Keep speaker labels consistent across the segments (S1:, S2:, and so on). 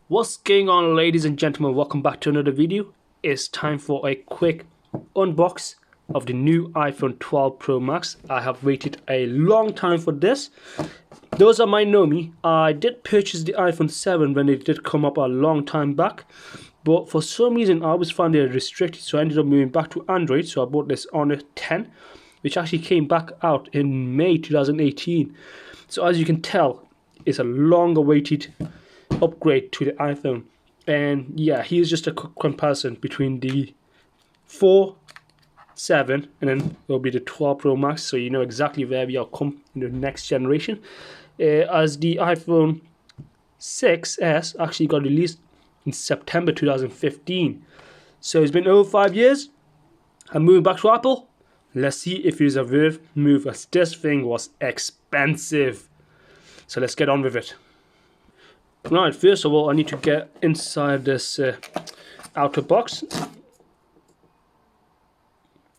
S1: What's going on, ladies and gentlemen? Welcome back to another video. It's time for a quick unbox of the new iPhone 12 Pro Max. I have waited a long time for this. Those that might know me, I did purchase the iPhone 7 when it did come up a long time back, but for some reason I always found it restricted, so I ended up moving back to Android. So I bought this on a 10, which actually came back out in May 2018. So as you can tell, it's a long awaited upgrade to the iPhone. And yeah, here's just a quick comparison between the 4, 7, and then it'll be the 12 Pro Max, so you know exactly where we are come in the next generation. As the iPhone 6s actually got released in September 2015, so it's been over 5 years. I'm moving back to Apple. Let's see if it's a worth move, as this thing was expensive. So let's get on with it. Right, first of all, I need to get inside this outer box.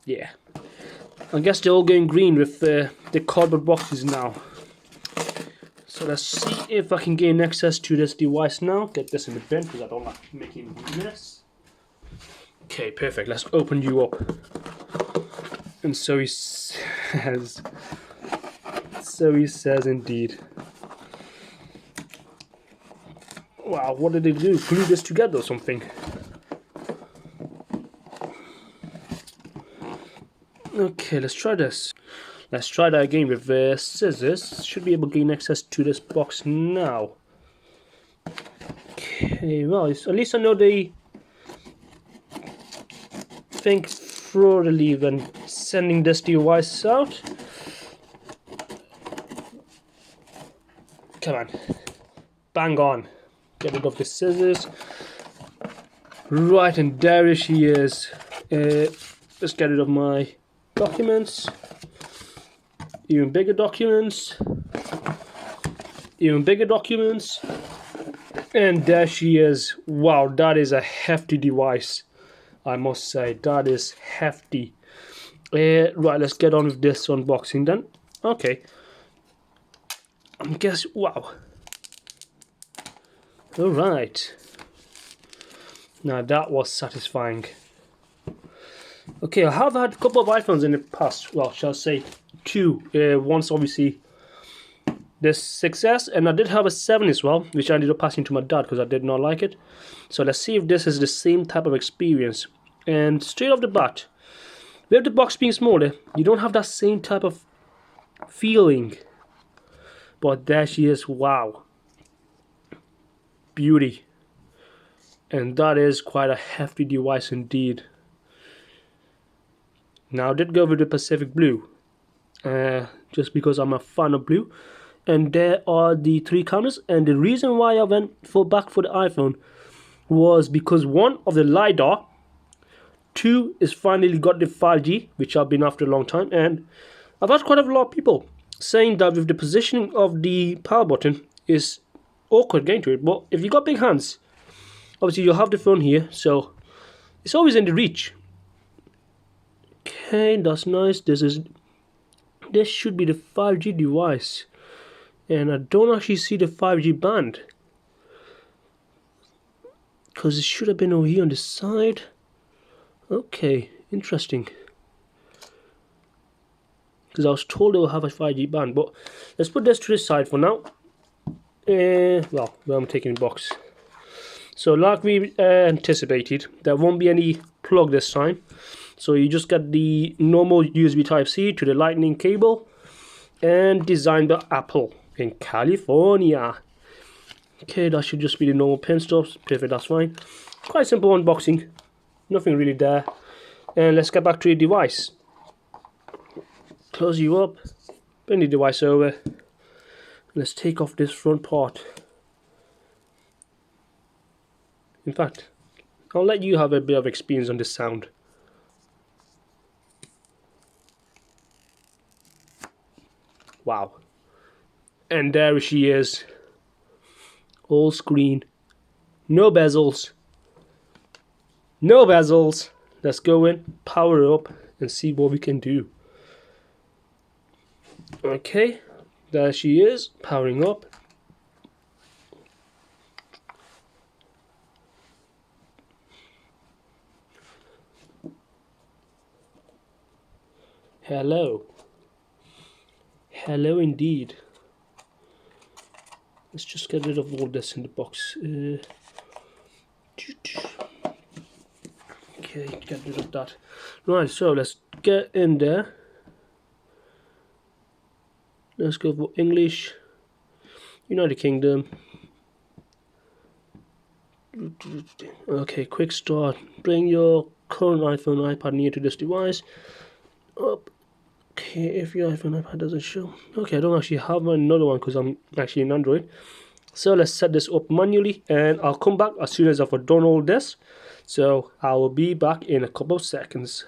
S1: Yeah, I guess they're all going green with the cardboard boxes now. So let's see if I can gain access to this device now. Get this in the bin because I don't like making a mess. Okay, perfect. Let's open you up. And so he says. So he says indeed. Wow, what did they do? Glue this together or something? Okay, let's try this. Let's try that again with scissors. Should be able to gain access to this box now. Okay, well, at least I know they think thoroughly when sending this device out. Come on. Bang on. Get rid of the scissors. Right, and there she is. Let's get rid of my documents. Even bigger documents. Even bigger documents. And there she is. Wow, that is a hefty device, I must say. That is hefty. Right, let's get on with this unboxing then. Okay. I guess, wow. Alright. Now that was satisfying. Okay, I have had a couple of iPhones in the past. Well, shall I say two. Once obviously this 6S, and I did have a 7 as well, which I ended up passing to my dad because I did not like it. So let's see if this is the same type of experience. And straight off the bat, with the box being smaller, you don't have that same type of feeling. But there she is. Wow. Beauty. And that is quite a hefty device indeed. Now I did go with the Pacific Blue, just because I'm a fan of blue. And there are the 3 cameras, and the reason why I went back for the iPhone was because 1 of the LiDAR, 2 is finally got the 5G, which I've been after a long time, and I've had quite a lot of people saying that with the positioning of the power button is awkward getting to it. But if you got big hands, obviously you'll have the phone here, so it's always in the reach. Okay, that's nice. This should be the 5G device, and I don't actually see the 5G band because it should have been over here on the side. Okay, interesting. Because I was told it will have a 5G band, but let's put this to the side for now. Well, I'm taking the box. So like we anticipated, there won't be any plug this time. So you just get the normal USB Type-C to the lightning cable, and designed by Apple in California. Okay, that should just be the normal pin stops. Perfect, that's fine. Quite simple unboxing. Nothing really there. And let's get back to the device. Close you up. Bring the device over. Let's take off this front part. In fact, I'll let you have a bit of experience on this sound. Wow. And there she is. All screen. No bezels. No bezels. Let's go in, power her up, and see what we can do. Okay. There she is, powering up. Hello. Hello indeed. Let's just get rid of all this in the box. Okay, get rid of that. Right, so let's get in there. Let's go for English, United Kingdom. Okay, quick start. Bring your current iPhone or iPad near to this device. Up. Okay, if your iPhone or iPad doesn't show. Okay, I don't actually have another one because I'm actually in Android. So let's set this up manually and I'll come back as soon as I've done all this. So I will be back in a couple of seconds.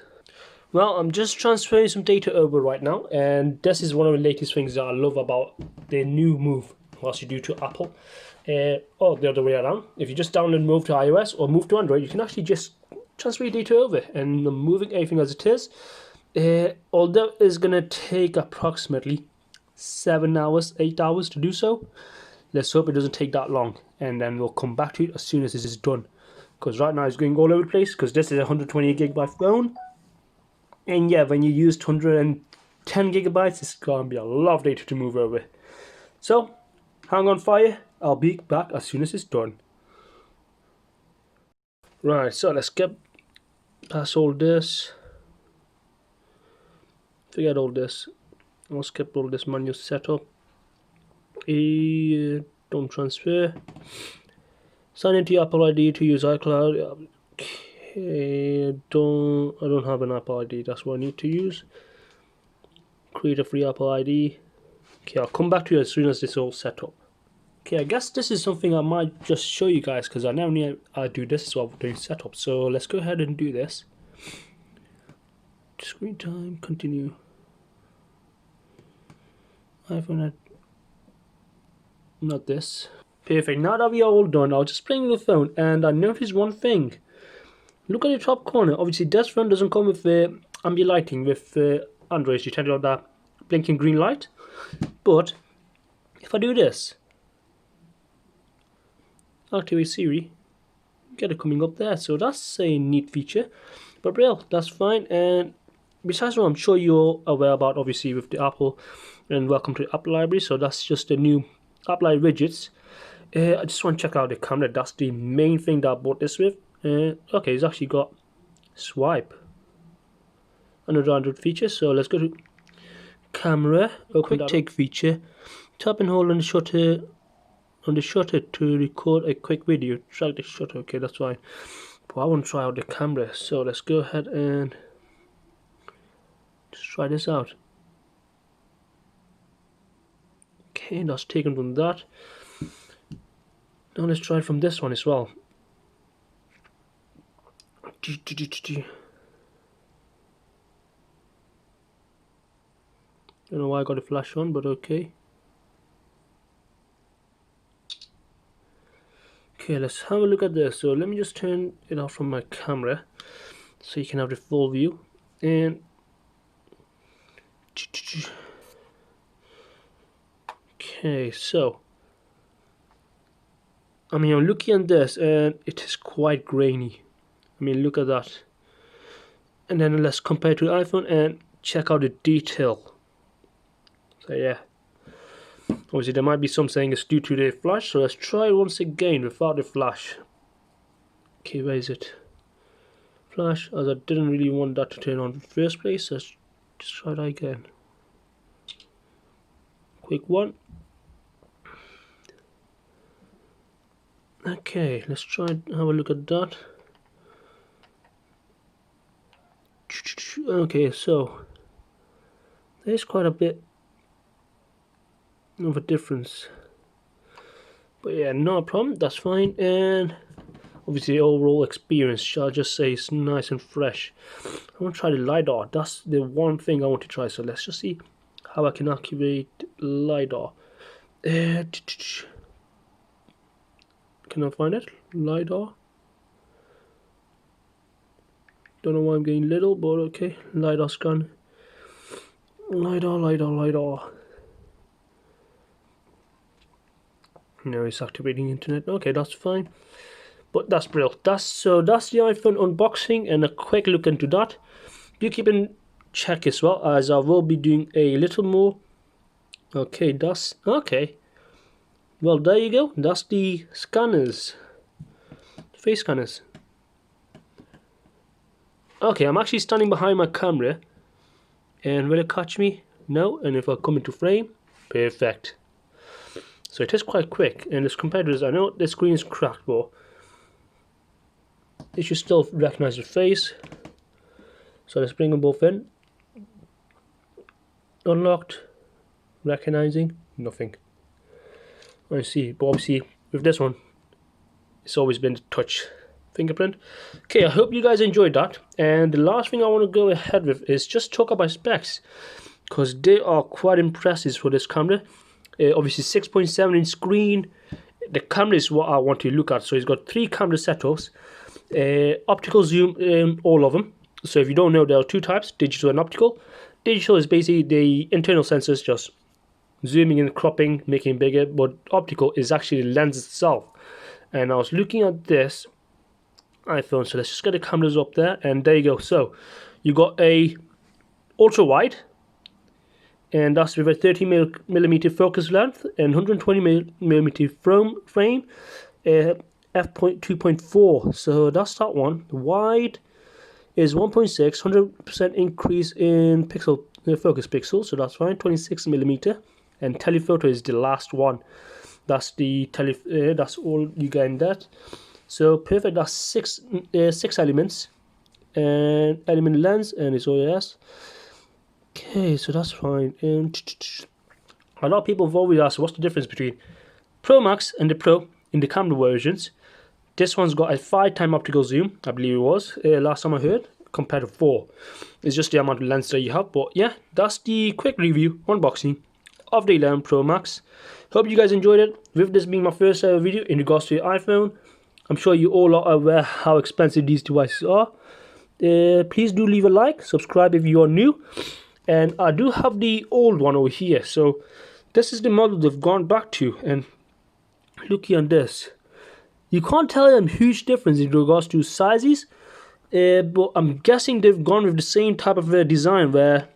S1: Well, I'm just transferring some data over right now, and this is one of the latest things that I love about the new move whilst you do to Apple. Or the other way around. If you just download and move to iOS or move to Android, you can actually just transfer your data over and I'm moving everything as it is. Although it's going to take approximately 7 hours, 8 hours to do so, let's hope it doesn't take that long, and then we'll come back to it as soon as this is done. Because right now it's going all over the place because this is a 128GB phone. And yeah, when you use 110 gigabytes, it's going to be a lot of data to move over. So, hang on fire. I'll be back as soon as it's done. Right, so let's get past all this. Forget all this. I'll skip all this manual setup. Don't transfer. Sign into your Apple ID to use iCloud. Okay, I don't have an Apple ID. That's what I need to use. Create a free Apple ID. Okay, I'll come back to you as soon as this is all set up. Okay, I guess this is something I might just show you guys because I never knew I do this while doing setup. So let's go ahead and do this. Screen time, continue. iPhone, not this. Perfect. Now that we are all done, I was just playing with the phone and I noticed one thing. Look at the top corner. Obviously, this phone doesn't come with ambient lighting with Android. You tend to have that blinking green light. But if I do this, activate Siri, get it coming up there. So that's a neat feature. But real, that's fine. And besides what I'm sure you're aware about, obviously with the Apple, and welcome to the Apple Library. So that's just the new Apple widgets. I just want to check out the camera. That's the main thing that I bought this with. Okay, it's actually got swipe, another Android feature. So let's go to camera, quick take feature. Tap and hold on the shutter to record a quick video. Drag the shutter. Okay, that's fine. But I want to try out the camera. So let's go ahead and just try this out. Okay, that's taken from that. Now let's try it from this one as well. Don't know why I got a flash on, but okay. Okay, let's have a look at this. So let me just turn it off from my camera so you can have the full view. And okay, so I mean, I'm looking at this and it is quite grainy. I mean, look at that. And then let's compare to the iPhone and check out the detail. So yeah, obviously there might be some saying it's due to the flash, so let's try it once again without the flash. Okay, where is it? Flash, as I didn't really want that to turn on in the first place. Let's just try that again. Quick one. Okay, let's try and have a look at that. Okay, so there's quite a bit of a difference, but yeah, no problem, that's fine. And obviously the overall experience, shall I just say, it's nice and fresh. I want to try the LiDAR. That's the one thing I want to try. So let's just see how I can activate LiDAR. Can I find it? LiDAR. Don't know why I'm getting little, but okay. LiDAR scan. LiDAR. No, it's activating internet. Okay, that's fine. But that's brilliant. That's the iPhone unboxing and a quick look into that. Do keep in check as well, as I will be doing a little more. Okay, that's okay. Well, there you go. That's the scanners, face scanners. Okay, I'm actually standing behind my camera, and will it catch me? No. And if I come into frame, perfect. So it is quite quick, and as compared to this, I know the screen is cracked, but it should still recognize the face. So let's bring them both in. Unlocked, recognizing, nothing. I see, but obviously with this one, it's always been the touch fingerprint. Okay, I hope you guys enjoyed that. And the last thing I want to go ahead with is just talk about specs, because they are quite impressive for this camera. Obviously 6.7 inch screen. The camera is what I want to look at. So it's got 3 camera setups, optical zoom, all of them. So if you don't know, there are 2 types, digital and optical. Digital is basically the internal sensors just zooming and cropping, making it bigger, but optical is actually the lens itself. And I was looking at this iPhone, so let's just get the cameras up there, and there you go. So you got a ultra wide, and that's with a 30mm focus length and 120mm frame, f2.4. So that's that one. The wide is 1.6, 100% increase in pixel focus pixels, so that's fine. 26mm, and telephoto is the last one. That's the that's all you get in that. So perfect. That's six elements, and element lens, and it's OIS. Okay, so that's fine. And a lot of people have always asked, what's the difference between Pro Max and the Pro in the camera versions? This one's got a 5x optical zoom, I believe it was, last time I heard, compared to 4. It's just the amount of lens that you have. But yeah, that's the quick review, unboxing of the 11 Pro Max. Hope you guys enjoyed it. With this being my first ever video in regards to the iPhone, I'm sure you all are aware how expensive these devices are. Please do leave a like, subscribe if you are new. And I do have the old one over here. So this is the model they've gone back to. And looky on this. You can't tell a huge difference in regards to sizes. But I'm guessing they've gone with the same type of design, where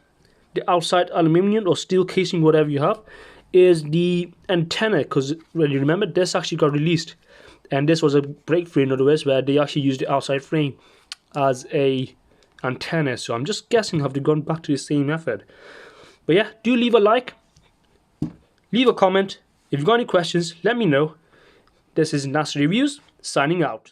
S1: the outside aluminium or steel casing, whatever you have, is the antenna. Because well, you remember, this actually got released, and this was a breakthrough, in other words, where they actually used the outside frame as a antenna. So I'm just guessing have they gone back to the same method. But yeah, do leave a like, leave a comment. If you've got any questions, let me know. This is Nas Reviews signing out.